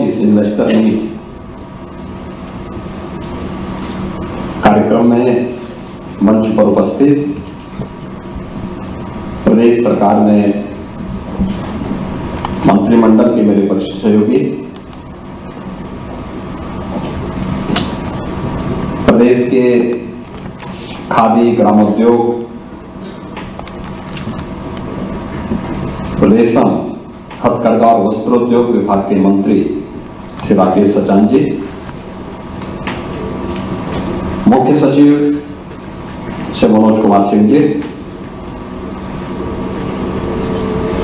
की इस investor meet कार्यक्रम में मंच पर उपस्थित प्रदेश सरकार में मंत्रिमंडल के मेरे वरिष्ठ सहयोगी, प्रदेश के खादी ग्रामोद्योग, रेशम, हथकरघा और वस्त्रोद्योग विभाग के मंत्री श्री राकेश सचान जी, मुख्य सचिव श्री मनोज कुमार सिंह जी,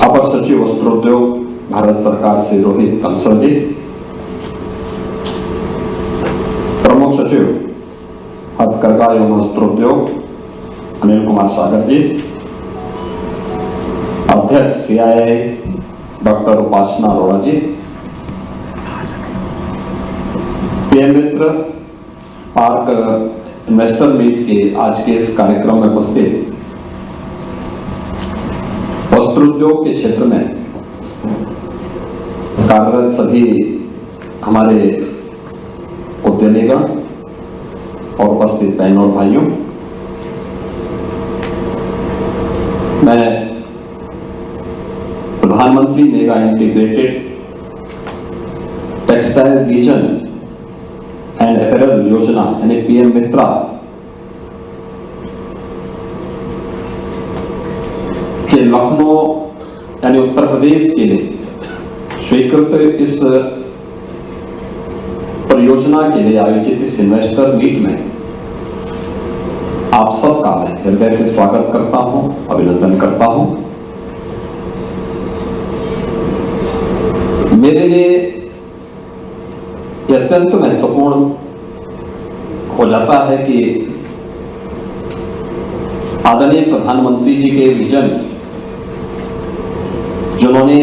अपर सचिव वस्त्रोद्योग भारत सरकार श्री रोहित कंसल जी, प्रमुख सचिव हथकरघा एवं वस्त्रोद्योग अनिल कुमार सागर जी, अध्यक्ष CII डॉक्टर उपासना अरोड़ा जी, PM मित्र पार्क इन्वेस्टर मीट के आज के इस कार्यक्रम में उपस्थित वस्त्रोद्योग के क्षेत्र में कार्यरत सभी हमारे उद्यमीगण और उपस्थित बहनों और भाइयों, मैं प्रधानमंत्री mega integrated textile reason and apparel योजना यानी PM मित्रा के लखनऊ यानी उत्तर प्रदेश के लिए स्वीकृत इस परियोजना के लिए आयोजित इस इन्वेस्टर मीट में आप सबका मैं हृदय से स्वागत करता हूं, अभिनंदन करता हूं। मेरे लिए यह अत्यंत महत्वपूर्ण हो जाता है कि आदरणीय प्रधानमंत्री जी के विजन, जिन्होंने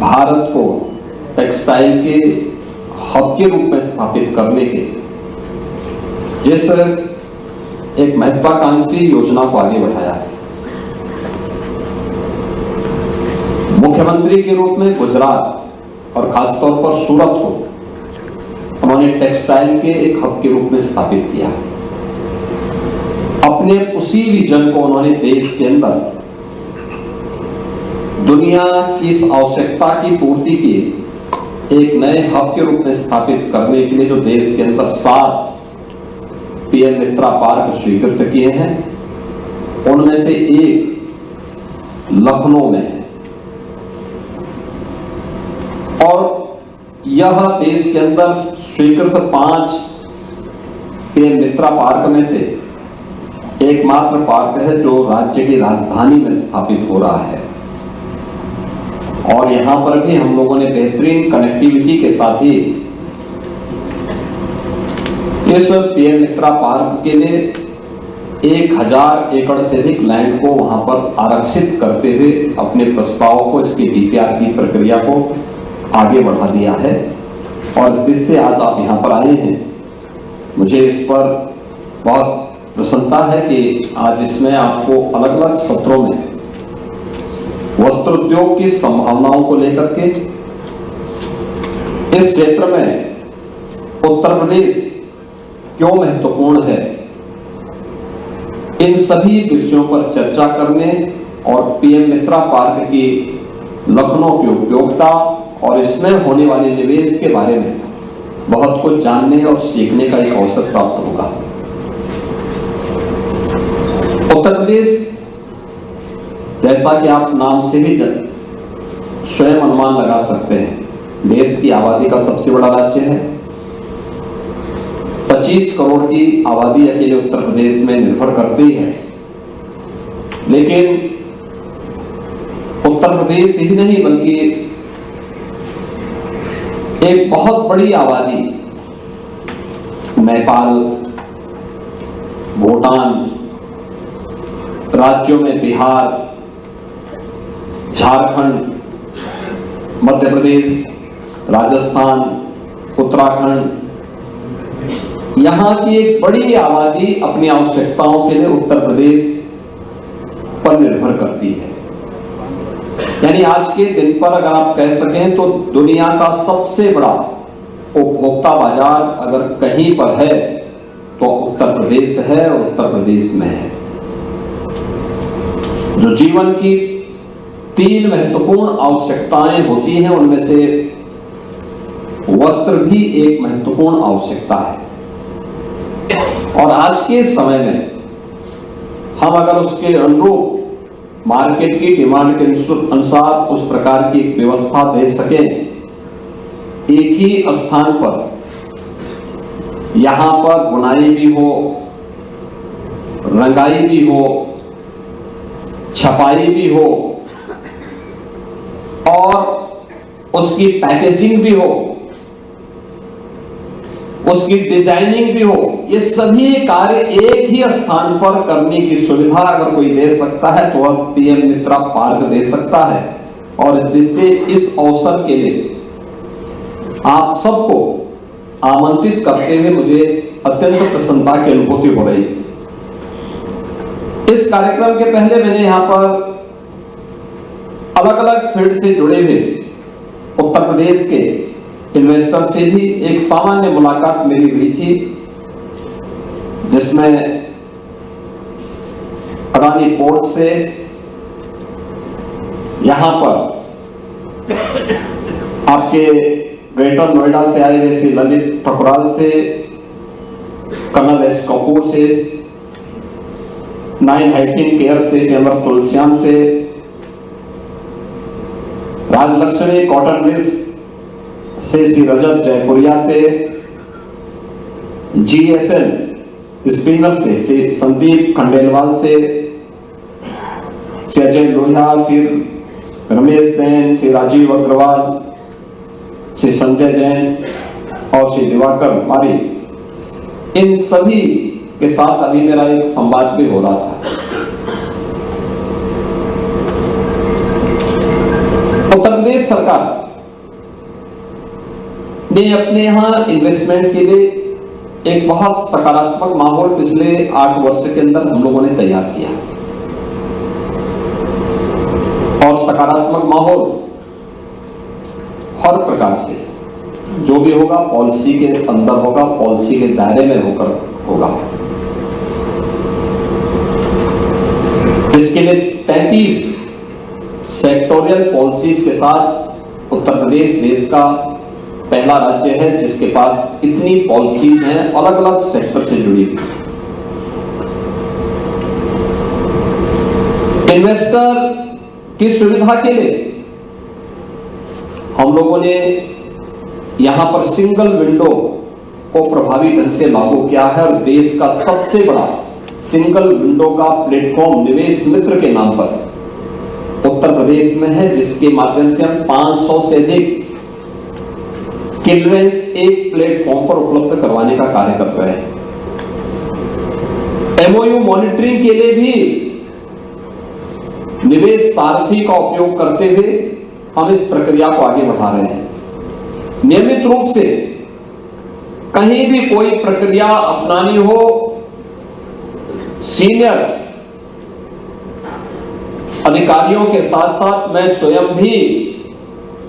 भारत को टेक्सटाइल के हब के रूप में स्थापित करने के जिस एक महत्वाकांक्षी योजना को आगे बढ़ाया है। मुख्यमंत्री के रूप में गुजरात और खासतौर पर सूरत को उन्होंने टेक्सटाइल के एक हब के रूप में स्थापित किया। अपने उसी विजन को उन्होंने देश के अंदर दुनिया की इस आवश्यकता की पूर्ति की एक नए हब के रूप में स्थापित करने के लिए जो देश के अंदर 7 PM मित्रा पार्क स्वीकृत किए हैं, उनमें से एक लखनऊ में है और यह देश के अंदर स्वीकृत 5 PM मित्रा पार्क में से एकमात्र पार्क है जो राज्य की राजधानी में स्थापित हो रहा है। और यहां पर भी हम लोगों ने बेहतरीन कनेक्टिविटी के साथ ही इस PM मित्रा पार्क के लिए 1000 एकड़ से अधिक लैंड को वहां पर आरक्षित करते हुए अपने प्रस्तावों को, इसकी DPR की प्रक्रिया को आगे बढ़ा दिया है। और इस दृष्टि से आज आप यहां पर आए हैं, मुझे इस पर बहुत प्रसन्नता है कि आज इसमें आपको अलग अलग सत्रों में वस्त्र उद्योग की संभावनाओं को लेकर के इस क्षेत्र में उत्तर प्रदेश क्यों महत्वपूर्ण है, इन सभी विषयों पर चर्चा करने और PM मित्रा पार्क की लखनऊ की उपयोगिता और इसमें होने वाले निवेश के बारे में बहुत कुछ जानने और सीखने का एक अवसर प्राप्त होगा। उत्तर प्रदेश, जैसा कि आप नाम से ही स्वयं अनुमान लगा सकते हैं, देश की आबादी का सबसे बड़ा राज्य है। 25 करोड़ की आबादी अकेले उत्तर प्रदेश में निर्भर करती है। लेकिन उत्तर प्रदेश ही नहीं बल्कि एक बहुत बड़ी आबादी नेपाल, भूटान, राज्यों में बिहार, झारखंड, मध्य प्रदेश, राजस्थान, उत्तराखंड, यहां की एक बड़ी आबादी अपनी आवश्यकताओं के लिए उत्तर प्रदेश पर निर्भर करती है। यानी आज के दिन पर अगर आप कह सकें तो दुनिया का सबसे बड़ा उपभोक्ता बाजार अगर कहीं पर है तो उत्तर प्रदेश है, और उत्तर प्रदेश में है। जो जीवन की 3 महत्वपूर्ण आवश्यकताएं होती हैं उनमें से वस्त्र भी एक महत्वपूर्ण आवश्यकता है, और आज के समय में हम अगर उसके अनुरूप मार्केट की डिमांड के अनुसार उस प्रकार की एक व्यवस्था दे सकें, एक ही स्थान पर यहां पर बुनाई भी हो, रंगाई भी हो, छपाई भी हो और उसकी पैकेजिंग भी हो, उसकी डिजाइनिंग भी हो, ये सभी कार्य एक ही स्थान पर करने की सुविधा अगर कोई दे सकता है तो वह पीएम मित्रा पार्क दे सकता है। और इस दृष्टि इस अवसर के लिए आप सबको आमंत्रित करते हुए मुझे अत्यंत प्रसन्नता की अनुभूति हो रही। इस कार्यक्रम के पहले मैंने यहां पर अलग अलग फील्ड से जुड़े हुए उत्तर प्रदेश के इन्वेस्टर से भी एक सामान्य मुलाकात मेरी हुई थी, जिसमें अडानी पोर्ट से, यहां पर आपके ग्रेटर नोएडा से आए हुए श्री ललित ठकुराल से, कर्नल एस कपूर से, 9 हाइजीन केयर से श्री अमर तुलसियान से, राजलक्ष्मी कॉटन मिल्स से श्री रजत जयपुरिया से, जीएसएल स्पिनर से श्री संदीप खंडेलवाल से, श्री अजय लोहिया, श्री रमेश जैन, श्री राजीव अग्रवाल, श्री संजय जैन और श्री दिवाकर मारी, इन सभी के साथ अभी मेरा एक संवाद भी हो रहा था। उत्तर प्रदेश सरकार ने अपने यहां इन्वेस्टमेंट के लिए एक बहुत सकारात्मक माहौल पिछले 8 वर्ष के अंदर हम लोगों ने तैयार किया, और सकारात्मक माहौल हर प्रकार से जो भी होगा पॉलिसी के अंदर होगा, पॉलिसी के दायरे में होकर होगा। इसके लिए 33 सेक्टोरियल पॉलिसीज के साथ उत्तर प्रदेश देश का पहला राज्य है जिसके पास इतनी पॉलिसीज हैं अलग अलग सेक्टर से जुड़ी हुई। इन्वेस्टर की सुविधा के लिए हम लोगों ने यहां पर सिंगल विंडो को प्रभावी ढंग से लागू किया है, और देश का सबसे बड़ा सिंगल विंडो का प्लेटफॉर्म निवेश मित्र के नाम पर उत्तर प्रदेश में है, जिसके माध्यम से हम 500 से अधिक क्लियरेंस एक प्लेटफॉर्म पर उपलब्ध करवाने का कार्य कर रहे हैं। एमओयू मॉनिटरिंग के लिए भी निवेश सारथी का उपयोग करते हुए हम इस प्रक्रिया को आगे बढ़ा रहे हैं। नियमित रूप से कहीं भी कोई प्रक्रिया अपनानी हो, सीनियर अधिकारियों के साथ साथ मैं स्वयं भी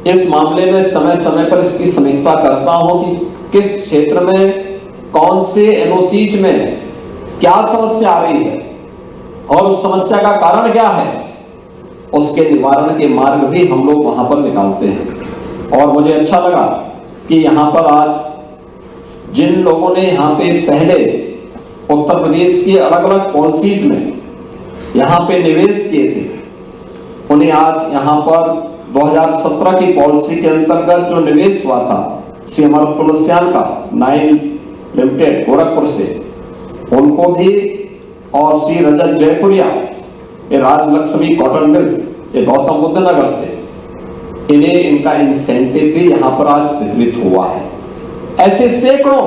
इस मामले में समय समय पर इसकी समीक्षा करता हूं कि किस क्षेत्र में कौन से एनओसीज में क्या समस्या आ रही है और उस समस्या का कारण क्या है, उसके निवारण के मार्ग भी हम लोग वहां पर निकालते हैं। और मुझे अच्छा लगा कि यहां पर आज जिन लोगों ने यहां पे पहले उत्तर प्रदेश की अलग अलग पॉलिसीज में यहां पे निवेश किए थे, उन्हें आज यहां पर 2017 की पॉलिसी के अंतर्गत जो निवेश हुआ था श्री अमर तुलसियान का 9 लिमिटेड गोरखपुर से, उनको भी, और श्री रजत जयपुरिया ये राजलक्ष्मी कॉटन मिल्स ये गौतम बुद्ध नगर से, इन्हें इनका इंसेंटिव भी यहां पर आज वितरित हुआ है। ऐसे सैकड़ों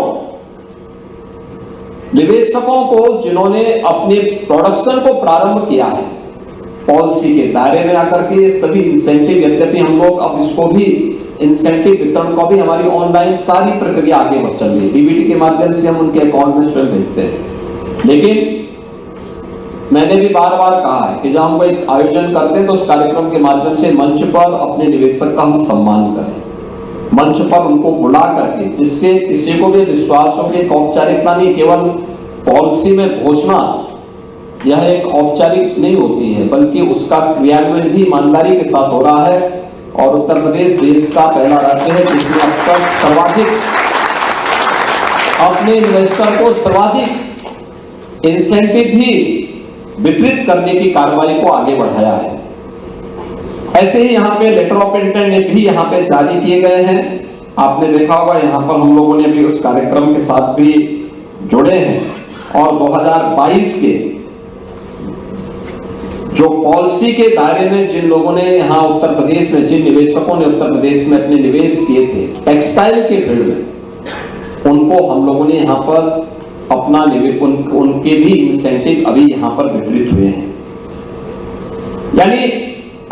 निवेशकों को जिन्होंने अपने प्रोडक्शन को प्रारंभ किया है पॉलिसी के दायरे में आकर के, ये सभी इंसेंटिव, यद्यपि हम लोग अब इसको भी इंसेंटिव वितरण को भी हमारी ऑनलाइन सारी प्रक्रिया आगे बढ़ चल रही है, डीबीटी के माध्यम से हम उनके अकाउंट में स्वयं भेजते हैं, लेकिन मैंने भी बार बार कहा है कि जब हम कोई आयोजन करते हैं तो उस कार्यक्रम के माध्यम से मंच पर अपने निवेशक का हम सम्मान करें, मंच पर उनको बुला करके, जिससे किसी को भी विश्वास हो कि एक औपचारिकता नहीं, केवल पॉलिसी में घोषणा यह एक औपचारिक नहीं होती है, बल्कि उसका क्रियान्वयन भी ईमानदारी के साथ हो रहा है। और उत्तर प्रदेश देश का पहला राज्य है जिसमें अब तक सर्वाधिक अपने इन्वेस्टर को सर्वाधिक इंसेंटिव भी वितरित करने की कार्रवाई को आगे बढ़ाया है। ऐसे ही यहाँ पे लेटर ऑफ इंटेंट भी यहाँ पे जारी किए गए हैं। आपने देखा होगा यहाँ पर हम लोगों ने भी उस कार्यक्रम के साथ भी जुड़े हैं और 2022 के जो पॉलिसी के दायरे में जिन लोगों ने यहाँ उत्तर प्रदेश में, जिन निवेशकों ने उत्तर प्रदेश में अपने निवेश किए थे टेक्सटाइल के फील्ड में, उनको हम लोगों ने यहाँ पर अपना उनके भी इंसेंटिव अभी यहाँ पर वितरित हुए हैं। यानी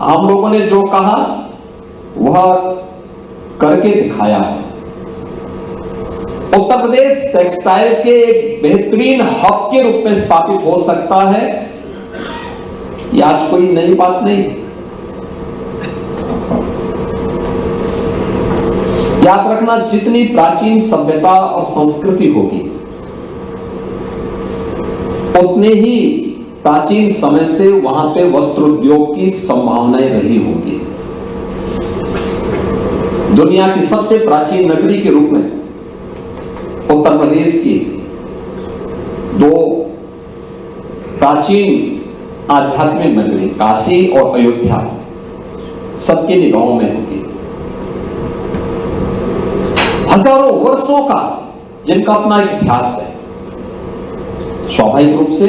हम लोगों ने जो कहा वह करके दिखाया है। उत्तर प्रदेश टेक्सटाइल के एक बेहतरीन हब के रूप में स्थापित हो सकता है, यह आज कोई नई बात नहीं। याद रखना, जितनी प्राचीन सभ्यता और संस्कृति होगी उतने ही प्राचीन समय से वहां पे वस्त्र उद्योग की संभावनाएं रही होंगी। दुनिया की सबसे प्राचीन नगरी के रूप में उत्तर प्रदेश की दो प्राचीन आध्यात्मिक नगरी काशी और अयोध्या सबकी निगाहों में होगी। हजारों वर्षों का जिनका अपना एक इतिहास है, स्वाभाविक रूप से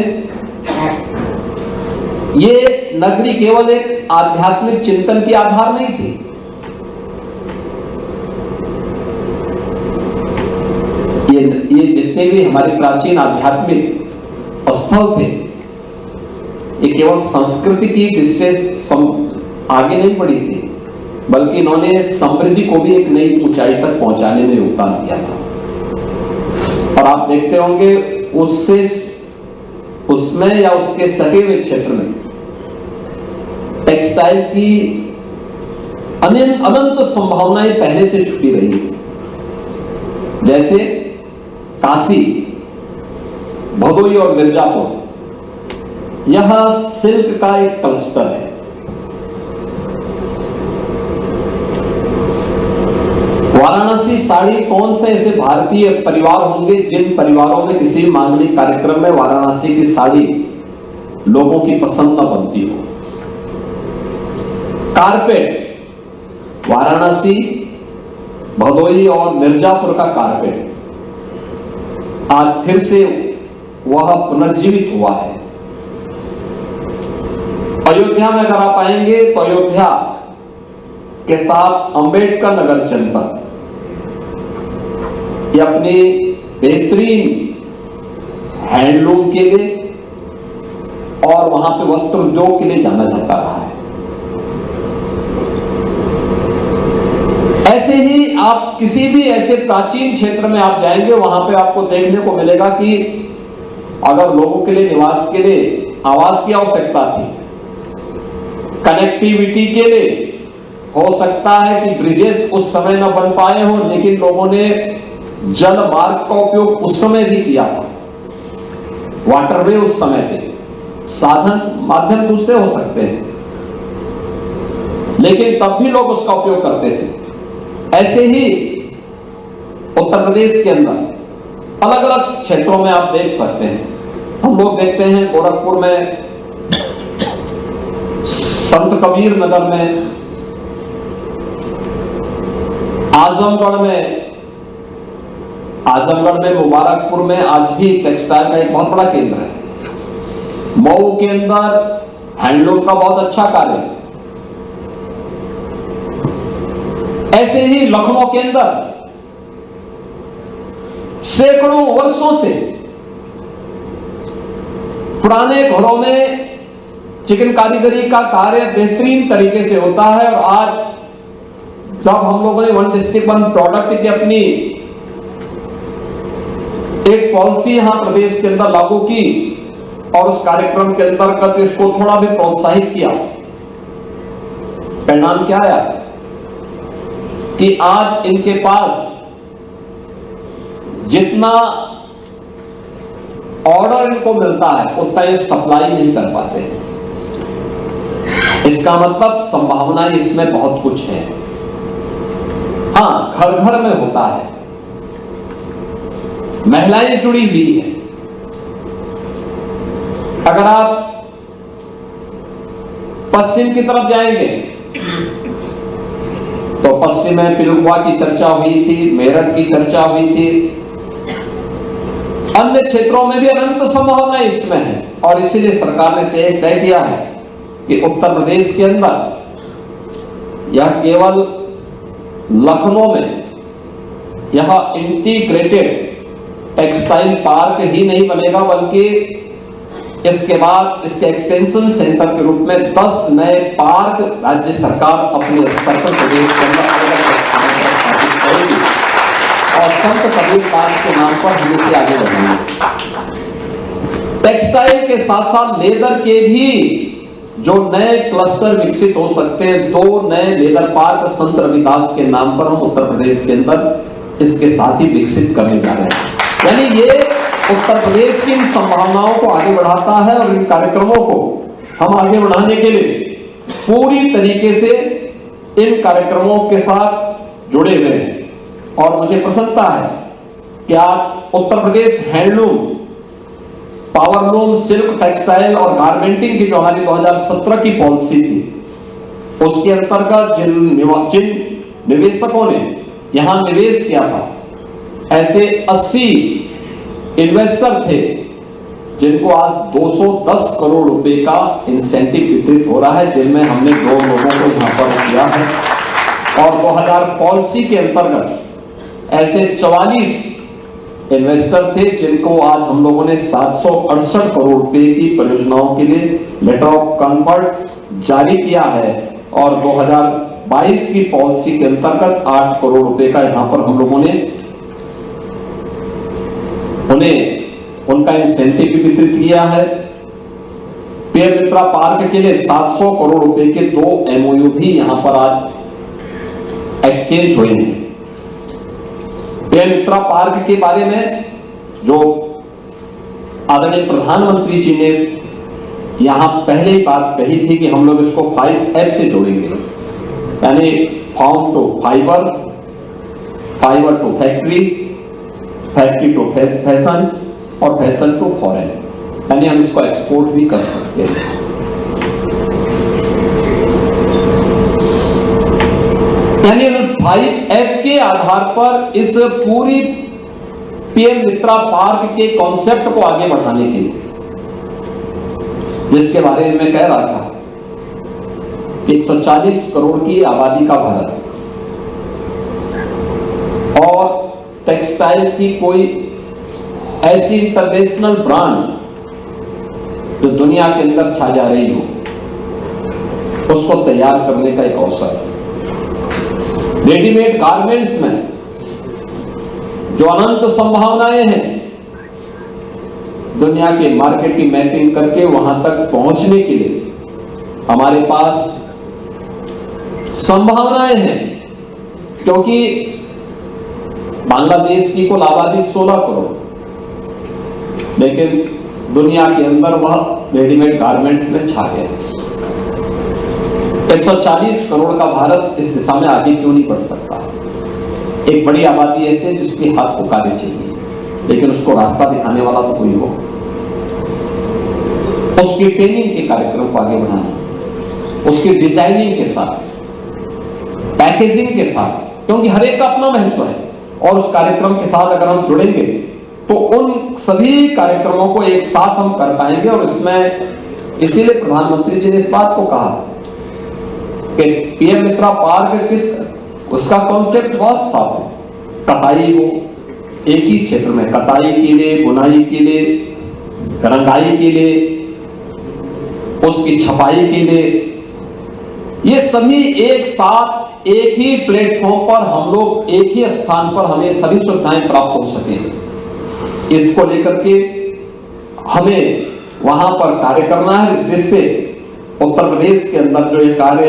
ये नगरी केवल एक आध्यात्मिक चिंतन की आधार नहीं थी। ये जितने भी हमारे प्राचीन आध्यात्मिक स्थल थे, ये केवल संस्कृति की जिससे आगे नहीं बढ़ी थी, बल्कि इन्होंने समृद्धि को भी एक नई ऊंचाई तक पहुंचाने में योगदान दिया था। और आप देखते होंगे उसमें या उसके सटे हुए क्षेत्र में टेक्सटाइल की अनंत संभावनाएं पहले से छुपी रही है। जैसे काशी, भदोही और मिर्जापुर, यह सिल्क का एक क्लस्टर है। वाराणसी साड़ी, कौन से ऐसे भारतीय परिवार होंगे जिन परिवारों में किसी मांगलिक कार्यक्रम में वाराणसी की साड़ी लोगों की पसंद न बनती हो। कारपेट, वाराणसी, भदोही और मिर्जापुर का कारपेट आज फिर से वह पुनर्जीवित हुआ है। अयोध्या में अगर आप आएंगे तो अयोध्या के साथ अंबेडकर नगर जनपद ये अपने बेहतरीन हैंडलूम के लिए और वहां पे वस्त्र उद्योग के लिए जाना जाता रहा है। ऐसे ही आप किसी भी ऐसे प्राचीन क्षेत्र में आप जाएंगे, वहां पे आपको देखने को मिलेगा कि अगर लोगों के लिए निवास के लिए आवास की आवश्यकता थी, कनेक्टिविटी के लिए हो सकता है कि ब्रिजेस उस समय न बन पाए हो, लेकिन लोगों ने जल मार्ग का उपयोग उस समय भी किया था। वाटरवे उस समय थे, साधन माध्यम दूसरे हो सकते हैं, लेकिन तब भी लोग उसका उपयोग करते थे। ऐसे ही उत्तर प्रदेश के अंदर अलग अलग क्षेत्रों में आप देख सकते हैं। हम लोग देखते हैं गोरखपुर में, संत कबीर नगर में, आजमगढ़ में, मुबारकपुर में आज भी टेक्सटाइल का एक बहुत बड़ा केंद्र है। मऊ के अंदर हैंडलूम का बहुत अच्छा कार्य है। ऐसे ही लखनऊ के अंदर सैकड़ों वर्षों से पुराने घरों में चिकन कारीगरी का कार्य बेहतरीन तरीके से होता है। और आज जब हम लोगों ने वन डिस्ट्रिक्ट वन प्रोडक्ट की अपनी एक पॉलिसी यहां प्रदेश के अंदर लागू की, और उस कार्यक्रम के अंतर्गत इसको थोड़ा भी प्रोत्साहित किया, परिणाम क्या आया कि आज इनके पास जितना ऑर्डर इनको मिलता है उतना ये सप्लाई नहीं कर पाते। इसका मतलब संभावना इसमें बहुत कुछ है। हां, घर घर में होता है, महिलाएं जुड़ी हुई है। अगर आप पश्चिम की तरफ जाएंगे तो पश्चिम में पिलुआ की चर्चा हुई थी, मेरठ की चर्चा हुई थी, अन्य क्षेत्रों में भी अनंत संभावना इसमें है। और इसीलिए सरकार ने तय किया है कि उत्तर प्रदेश के अंदर यह केवल लखनऊ में यह इंटीग्रेटेड टेक्सटाइल पार्क ही नहीं बनेगा, बल्कि इसके बाद इसके एक्सटेंशन सेंटर के रूप में 10 नए पार्क राज्य सरकार अपने स्तर पर प्रदेश के अंदर स्थापित करेगी और संत कबीर पार्क के नाम पर हम इसे आगे बढ़ेंगे। टेक्सटाइल के साथ साथ लेदर के भी जो नए क्लस्टर विकसित हो सकते हैं, 2 नए लेदर पार्क संत रविदास के नाम पर हम उत्तर प्रदेश के अंदर इसके साथ ही विकसित करने जा रहे हैं। यानी ये उत्तर प्रदेश की इन संभावनाओं को आगे बढ़ाता है और इन कार्यक्रमों को हम आगे बढ़ाने के लिए पूरी तरीके से इन कार्यक्रमों के साथ जुड़े हुए हैं। और मुझे प्रसन्नता है कि आज Uttar Pradesh handloom, powerloom, silk, textile और गारमेंटिंग की जो हमारी 2017 की पॉलिसी थी, उसके अंतर्गत जिन निवेशकों ने यहां निवेश किया था, ऐसे 80 इन्वेस्टर थे जिनको आज 210 करोड़ रुपए का इंसेंटिव वितरित हो रहा है, जिनमें हमने 2 लोगों को यहां पर किया है। और 2000 पॉलिसी के अंतर्गत ऐसे 44 इन्वेस्टर थे जिनको आज हम लोगों ने 768 करोड़ रुपए की परियोजनाओं के लिए लेटर ऑफ कंफर्ट जारी किया है। और 2022 की पॉलिसी के अंतर्गत 8 करोड़ रुपए का यहां पर हम लोगों ने उन्हें उनका इंसेंटिव भी वितरित किया है। पीएम मित्रा पार्क के लिए 700 करोड़ रुपए के 2 एमओयू भी यहां पर आज एक्सचेंज हुए हैं। पीएम मित्रा पार्क के बारे में जो आदरणीय प्रधानमंत्री जी ने यहां पहले ही बात कही थी कि हम लोग इसको 5F से जोड़ेंगे, यानी farm to fibre, fibre to factory, factory to fashion और फैशन टू फॉरेन, यानी हम इसको एक्सपोर्ट भी कर सकते हैं। यानी 5F के आधार पर इस पूरी पीएम मित्रा पार्क के कॉन्सेप्ट को आगे बढ़ाने के लिए, जिसके बारे में मैं कह रहा था, 140 करोड़ की आबादी का भारत और टेक्सटाइल की कोई ऐसी इंटरनेशनल ब्रांड जो दुनिया के अंदर छा जा रही हो, उसको तैयार करने का एक अवसर है। रेडीमेड गारमेंट्स में जो अनंत संभावनाएं हैं, दुनिया के मार्केट की मैपिंग करके वहां तक पहुंचने के लिए हमारे पास संभावनाएं हैं, क्योंकि बांग्लादेश की कुल आबादी 16 करोड़, लेकिन दुनिया के अंदर वह रेडीमेड गारमेंट्स में छा गया। 140 करोड़ का भारत इस दिशा में आगे क्यों नहीं बढ़ सकता? एक बड़ी आबादी ऐसी है जिसकी हाथ पुकारे चाहिए, लेकिन उसको रास्ता दिखाने वाला तो कोई हो। उसकी ट्रेनिंग के कार्यक्रम को आगे बढ़ाना, उसकी डिजाइनिंग के साथ, पैकेजिंग के साथ, क्योंकि हर एक का अपना महत्व है। और उस कार्यक्रम के साथ अगर हम जुड़ेंगे तो उन सभी कार्यक्रमों को एक साथ हम कर पाएंगे। और इसमें इसीलिए प्रधानमंत्री जी ने इस बात को कहा कि पीएम मित्रा पार्क उसका कॉन्सेप्ट बहुत साफ है। कटाई हो एक ही क्षेत्र में, कटाई के लिए, बुनाई के लिए, रंगाई के लिए, उसकी छपाई के लिए, ये सभी एक साथ एक ही प्लेटफॉर्म पर हम लोग एक ही स्थान पर हमें सभी सुविधाएं प्राप्त हो सके, इसको लेकर के हमें वहां पर कार्य करना है। इस दृष्टि से उत्तर प्रदेश के अंदर जो ये कार्य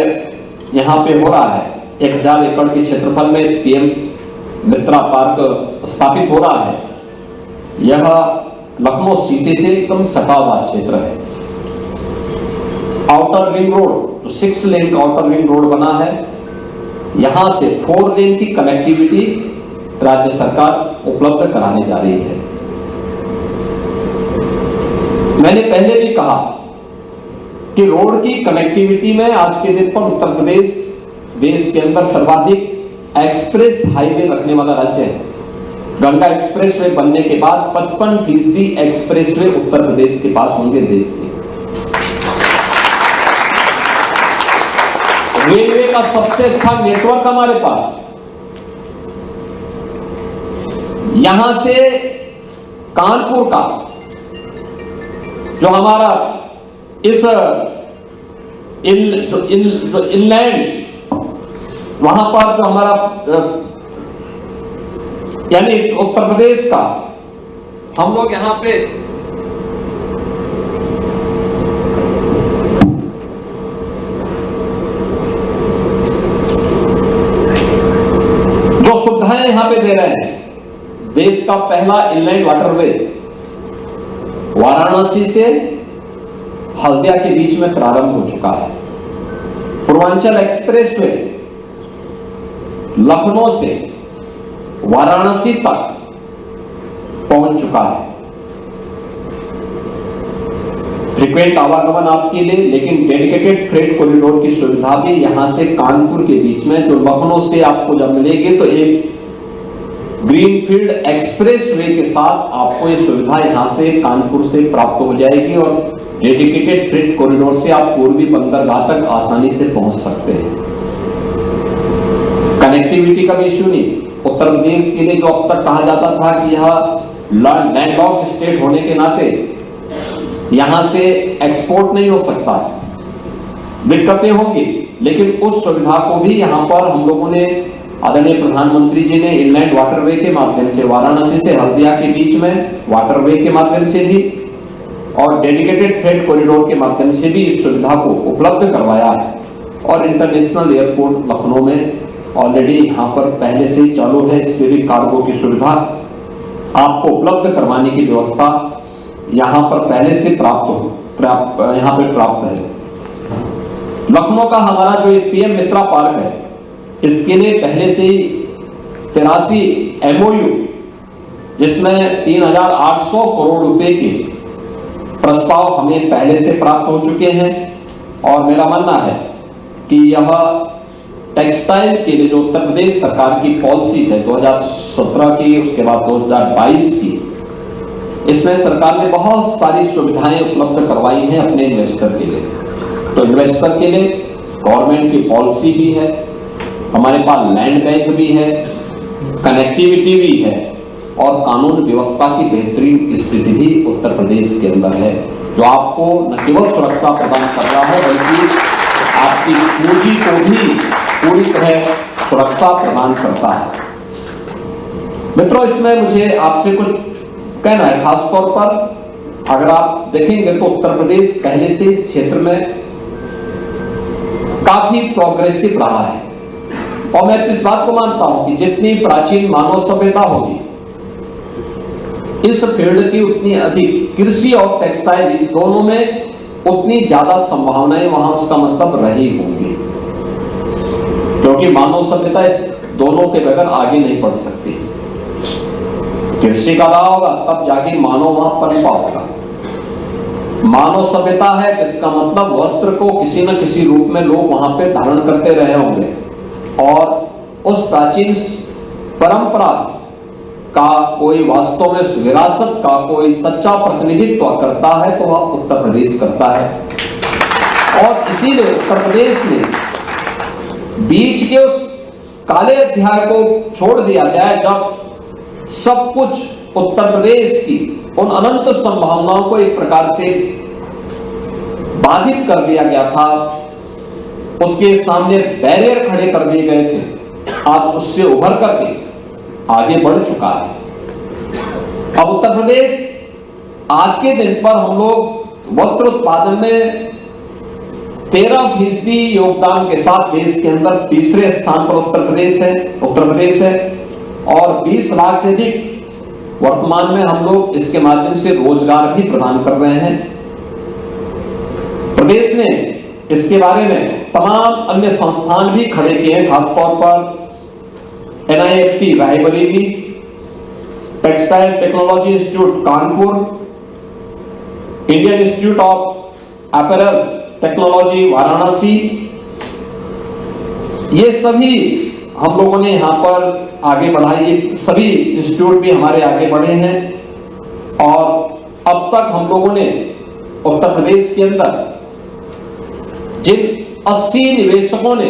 यहाँ पे हो रहा है, 1000 एकड़ के क्षेत्रफल में पीएम मित्रा पार्क स्थापित हो रहा है। यह लखनऊ सिटी से एकदम सटा हुआ क्षेत्र है। आउटर रिंग रोड, जो 6 लेन का आउटर रिंग रोड बना है, यहां से 4 लेन की कनेक्टिविटी राज्य सरकार उपलब्ध कराने जा रही है। मैंने पहले भी कहा कि रोड की कनेक्टिविटी में आज के दिन पर उत्तर प्रदेश देश के अंदर सर्वाधिक एक्सप्रेस हाईवे रखने वाला राज्य है। गंगा एक्सप्रेसवे बनने के बाद 55% एक्सप्रेसवे उत्तर प्रदेश के पास होंगे देश के। रेलवे का सबसे अच्छा नेटवर्क हमारे पास। यहां से कानपुर का जो हमारा इस इनलैंड वहां पर जो हमारा यानी उत्तर प्रदेश का, हम लोग यहां पे जो सुविधाएं यहां पे दे रहे हैं, देश का पहला इनलैंड वाटरवे वाराणसी से हल्दिया के बीच में प्रारंभ हो चुका है। पूर्वांचल एक्सप्रेसवे लखनऊ से वाराणसी तक पहुंच चुका है। फ्रीक्वेंट आवागमन आपके लिए, लेकिन डेडिकेटेड फ्रेट कॉरिडोर की सुविधा भी यहां से कानपुर के बीच में, जो लखनऊ से आपको जब मिलेगी तो एक ग्रीनफील्ड एक्सप्रेसवे के साथ आपको ये सुविधा यहां से कानपुर से प्राप्त हो जाएगी और डेडिकेटेड फ्रेट कॉरिडोर से आप पूर्वी बंदरगाह तक आसानी से पहुंच सकते हैं। कनेक्टिविटी का भी इश्यू नहीं। उत्तर प्रदेश के लिए जो अब तक कहा जाता था कि यह लैंडलॉक्ड स्टेट होने के नाते यहां से एक्सपोर्ट नहीं हो सकता, दिक्कतें होंगी, लेकिन उस सुविधा को भी यहां पर हम लोगों ने, आदरणीय प्रधानमंत्री जी ने इनलैंड वाटरवे के माध्यम से वाराणसी से हल्दिया के बीच में वाटरवे के माध्यम से भी और डेडिकेटेड फ्रेट कॉरिडोर के माध्यम से भी इस सुविधा को उपलब्ध करवाया है। और इंटरनेशनल एयरपोर्ट लखनऊ में ऑलरेडी यहां पर पहले से ही चालू है। सिविक कार्गो की सुविधा आपको उपलब्ध करवाने की व्यवस्था यहां पर पहले से यहां पर प्राप्त है। लखनऊ का हमारा जो ये पीएम मित्रा पार्क है, इसके लिए पहले से ही 83 MOU, जिसमें 3800 करोड़ रुपए के प्रस्ताव हमें पहले से प्राप्त हो चुके हैं। और मेरा मानना है कि यह टेक्सटाइल के लिए जो उत्तर प्रदेश सरकार की पॉलिसीज है 2017 की, उसके बाद 2022 की, इसमें सरकार ने बहुत सारी सुविधाएं उपलब्ध करवाई हैं अपने इन्वेस्टर के लिए। तो इन्वेस्टर के लिए गवर्नमेंट की पॉलिसी भी है, हमारे पास लैंड बैंक भी है, कनेक्टिविटी भी है और कानून व्यवस्था की बेहतरीन स्थिति भी उत्तर प्रदेश के अंदर है, जो आपको न केवल सुरक्षा प्रदान कर रहा है बल्कि आपकी पूंजी को भी पूरी तरह सुरक्षा प्रदान करता है। मित्रों, इसमें मुझे आपसे कुछ कहना है। खासतौर पर अगर आप देखेंगे तो उत्तर प्रदेश पहले से इस क्षेत्र में काफी प्रोग्रेसिव रहा है और मैं इस बात को मानता हूं कि जितनी प्राचीन मानव सभ्यता होगी, इस फील्ड की उतनी अधिक कृषि और टेक्सटाइल दोनों में उतनी ज्यादा संभावनाएं वहां उसका मतलब रही होंगी, क्योंकि मानव सभ्यता इस दोनों के बगैर आगे नहीं बढ़ सकती। कृषि का रहा होगा तब जाके मानव वहां पनपा होगा। मानव सभ्यता है तो इसका मतलब वस्त्र को किसी न किसी रूप में लोग वहां पे धारण करते रहे होंगे और उस प्राचीन परंपरा का कोई वास्तव में विरासत का कोई सच्चा प्रतिनिधित्व करता है तो वह उत्तर प्रदेश करता है। और इसीलिए उत्तर प्रदेश ने बीच के उस काले अध्याय को छोड़ दिया जाए जब सब कुछ उत्तर प्रदेश की उन अनंत संभावनाओं को एक प्रकार से बाधित कर दिया गया था, उसके सामने बैरियर खड़े कर दिए गए थे। आज उससे उभर करके आगे बढ़ चुका है। अब उत्तर प्रदेश आज के दिन पर हम लोग वस्त्र उत्पादन में 13% योगदान के साथ देश के अंदर तीसरे स्थान पर उत्तर प्रदेश है और 20 लाख से अधिक वर्तमान में हम लोग इसके माध्यम से रोजगार भी प्रदान कर रहे हैं। प्रदेश ने इसके बारे में तमाम अन्य संस्थान भी खड़े किए हैं, खासतौर पर NIFT Raebareli, textile technology institute Kanpur, Indian institute of apparel technology Varanasi, ये सभी हम लोगों ने यहां पर आगे बढ़ाई। सभी इंस्टीट्यूट भी हमारे आगे बढ़े हैं और अब तक हम लोगों ने उत्तर प्रदेश के अंदर जिन 80 निवेशकों ने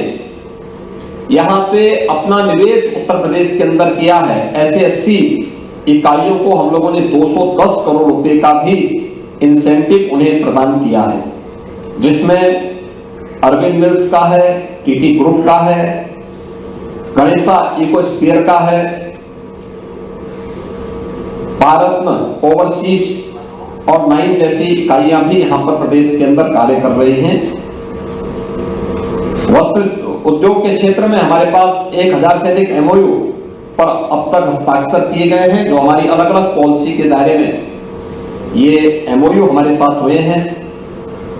यहां पे अपना निवेश उत्तर प्रदेश के अंदर किया है, ऐसे 80 इकाइयों को हम लोगों ने 210 करोड़ रुपए का भी इंसेंटिव उन्हें प्रदान किया है, जिसमें अरविंद मिल्स का है, टीटी ग्रुप का है, गणेशा इकोस्फीयर का है, भारतन ओवरसीज और 9 जैसी इकाइयां भी यहां पर प्रदेश के अंदर कार्य कर रही हैं। वस्त्र उद्योग के क्षेत्र में हमारे पास 1000 से अधिक MOU पर अब तक हस्ताक्षर किए गए हैं, जो हमारी अलग अलग पॉलिसी के दायरे में ये MOU हमारे साथ हुए हैं।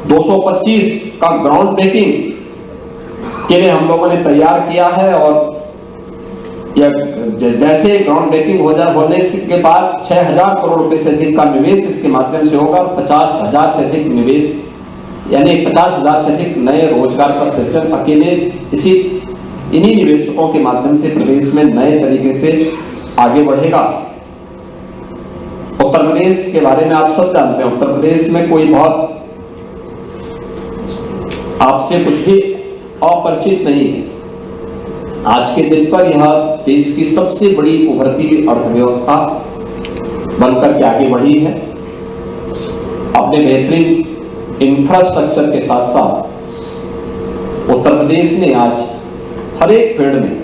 225 का ग्राउंड ब्रेकिंग के लिए हम लोगों ने तैयार किया है और जैसे ग्राउंड ब्रेकिंग होने के बाद 6000 करोड़ रुपए से अधिक का निवेश इसके माध्यम से होगा। 50,000 से अधिक निवेश यानी 50,000 से अधिक नए रोजगार का सृजन अकेले इन्हीं निवेशकों के माध्यम से प्रदेश में नए तरीके से आगे बढ़ेगा। उत्तर प्रदेश के बारे में आप सब जानते हैं, उत्तर प्रदेश में कोई बहुत आपसे कुछ भी अपरिचित नहीं है। आज के दिन पर यह देश की सबसे बड़ी उभरती हुई अर्थव्यवस्था बनकर के आगे बढ़ी है। अपने बेहतरीन इंफ्रास्ट्रक्चर के साथ साथ उत्तर प्रदेश ने आज हर एक फील्ड में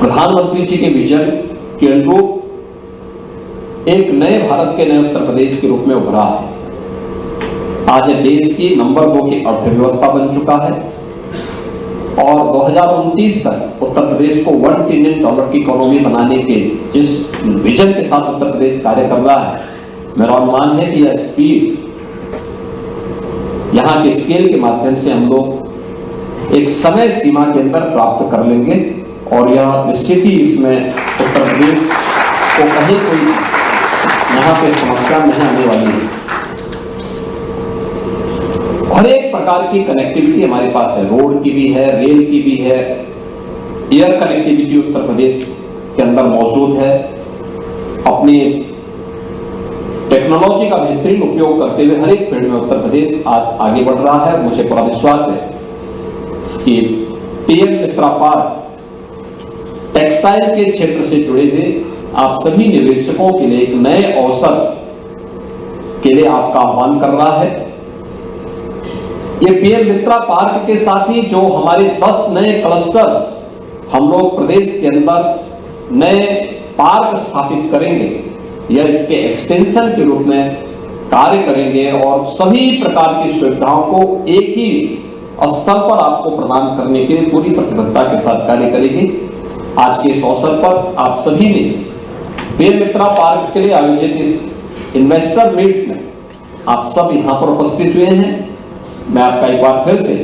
प्रधानमंत्री जी के विजन के अनुरूप एक नए भारत के नए उत्तर प्रदेश के रूप में उभरा है। आज देश की नंबर 2 की अर्थव्यवस्था बन चुका है और 2029 तक उत्तर प्रदेश को $1 ट्रिलियन की इकोनॉमी बनाने के जिस विजन के साथ उत्तर प्रदेश कार्य कर रहा है, मेरा अनुमान है कि यह स्पीड यहां के स्केल के माध्यम से हम लोग एक समय सीमा के अंदर प्राप्त कर लेंगे और यह निश्चित ही इसमें उत्तर प्रदेश को कहीं कोई यहां पे समस्या नहीं आने वाली है। हर एक प्रकार की कनेक्टिविटी हमारे पास है, रोड की भी है, रेल की भी है, एयर कनेक्टिविटी उत्तर प्रदेश के अंदर मौजूद है। अपनी टेक्नोलॉजी का बेहतरीन उपयोग करते हुए हर एक फील्ड में उत्तर प्रदेश आज आगे बढ़ रहा है। मुझे पूरा विश्वास है कि PM मित्रा पार्क टेक्सटाइल के क्षेत्र से जुड़े हुए आप सभी निवेशकों के लिए एक नए अवसर के लिए आपका आह्वान कर रहा है। ये PM मित्रा पार्क के साथ ही जो हमारे 10 नए क्लस्टर हम लोग प्रदेश के अंदर नए पार्क स्थापित करेंगे, यह इसके एक्सटेंशन के रूप में कार्य करेंगे और सभी प्रकार की सुविधाओं को एक ही स्तर पर आपको प्रदान करने के लिए पूरी प्रतिबद्धता के साथ कार्य करेंगे। आज के इस अवसर पर आप सभी ने PM मित्रा पार्क के लिए आयोजित इस इन्वेस्टर मीट्स में आप सब यहां पर उपस्थित हुए हैं। मैं आपका एक बार फिर से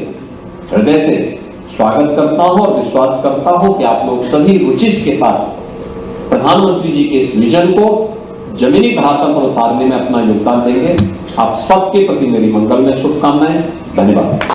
हृदय से स्वागत करता हूं और विश्वास करता हूं कि आप लोग सभी रुचि के साथ प्रधानमंत्री जी के इस विजन को जमीनी धरातल पर उतारने में अपना योगदान देंगे। आप सबके प्रति मेरी मंगलमय शुभकामनाएं। धन्यवाद।